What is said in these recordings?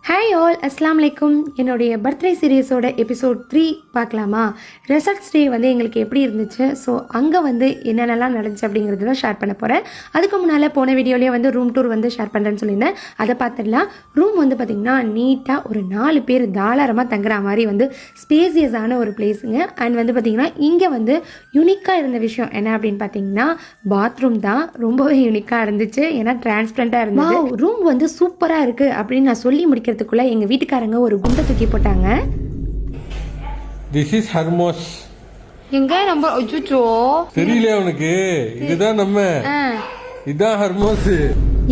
Hi all, அஸ்லாம் வலைக்கும். என்னுடைய பர்த்டே சீரீஸோட எபிசோட் 3 பார்க்கலாமா? ரிசல்ட்ஸ் டே வந்து எங்களுக்கு எப்படி இருந்துச்சு, ஸோ அங்கே வந்து என்னென்னலாம் நடந்துச்சு அப்படிங்கிறது தான் ஷேர் பண்ண போகிறேன். அதுக்கு முன்னால் போன வீடியோலேயே வந்து ரூம் டூர் வந்து ஷேர் பண்ணுறேன்னு சொல்லியிருந்தேன், அதை பார்த்துடலாம். ரூம் வந்து பார்த்திங்கன்னா நீட்டாக ஒரு 4 பேர் தாராளமாக தங்குற மாதிரி வந்து ஸ்பேசியஸான ஒரு பிளேஸுங்க. அண்ட் வந்து பார்த்திங்கன்னா இங்கே வந்து யூனிக்காக இருந்த விஷயம் என்ன அப்படின்னு பார்த்தீங்கன்னா பாத்ரூம் தான் ரொம்பவே யூனிக்காக இருந்துச்சு. ஏன்னா டிரான்ஸ்பரண்ட்டாக இருந்தது. ரூம் வந்து சூப்பராக இருக்குது அப்படின்னு நான் சொல்லி முடிக்கிறதுக்குள்ள எங்க வீட்டுக்காரங்க ஒரு குண்டை தூக்கி போட்டாங்க. This is Hermos. எங்க நம்ம அச்சோ தெரியல உனக்கு? இதுதான் நம்ம இதான் ஹர்மோஸ்.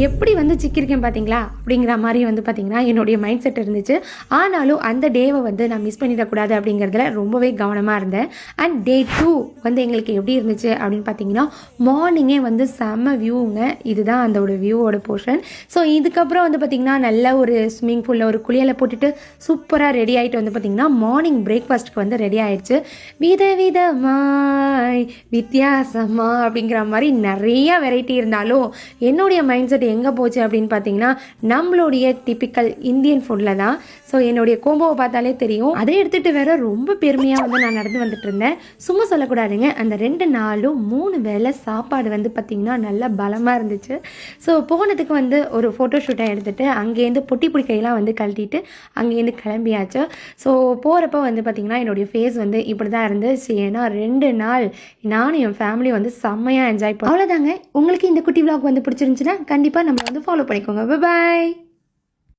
எப்படி வந்து சிக்கிருக்கேன் பார்த்தீங்களா அப்படிங்கிற மாதிரி வந்து பார்த்தீங்கன்னா என்னுடைய மைண்ட் செட் இருந்துச்சு. ஆனாலும் அந்த டேவை வந்து நான் மிஸ் பண்ணிடக்கூடாது அப்படிங்கிறதுல ரொம்பவே கவனமாக இருந்தேன். அண்ட் டே 2 வந்து எங்களுக்கு எப்படி இருந்துச்சு அப்படின்னு பார்த்தீங்கன்னா மார்னிங்கே வந்து செம்ம வியூங்க. இதுதான் அந்த வியூவோட போர்ஷன். ஸோ இதுக்கப்புறம் வந்து பார்த்திங்கன்னா நல்ல ஒரு ஸ்விம்மிங் பூலில் ஒரு குளியலை போட்டுட்டு சூப்பராக ரெடி ஆகிட்டு வந்து பார்த்திங்கன்னா மார்னிங் பிரேக்ஃபாஸ்ட்டுக்கு வந்து ரெடி ஆகிடுச்சு. விதவிதமாய் வித்தியாசமா அப்படிங்கிற மாதிரி நிறைய வெரைட்டி இருந்தாலும் என்னுடைய மைண்ட் செட் எங்கே போச்சு அப்படின்னு பார்த்தீங்கன்னா நம்மளுடைய டிப்பிக்கல் இந்தியன் ஃபுட்டில் தான். ஸோ என்னுடைய கோம்போவை பார்த்தாலே தெரியும். அதை எடுத்துகிட்டு வேற ரொம்ப பெருமையாக வந்து நான் நடந்து வந்துட்டு இருந்தேன். சும்மா சொல்லக்கூடாதுங்க, அந்த 2 நாளும் 3 வேளை சாப்பாடு வந்து பார்த்திங்கன்னா நல்லா பலமாக இருந்துச்சு. ஸோ போனதுக்கு வந்து ஒரு ஃபோட்டோ ஷூட்டை எடுத்துகிட்டு அங்கேருந்து பொட்டி பிடிக்கையெல்லாம் வந்து கழட்டிட்டு அங்கேருந்து கிளம்பியாச்சு. ஸோ போகிறப்ப வந்து பார்த்திங்கன்னா என்னுடைய ஃபேஸ் வந்து இப்படி தான் இருந்துச்சு. ஏன்னா 2 நாள் நானும் என் ஃபேமிலி வந்து செம்மையாக என்ஜாய் பண்ணோம். அவ்வளோதாங்க. உங்களுக்கு இந்த குட்டி விளாக் வந்து பிடிச்சிருந்துச்சுன்னா கண்டிப்பாக நம்ம வந்து ஃபாலோ பண்ணிக்கோங்க. பாய்.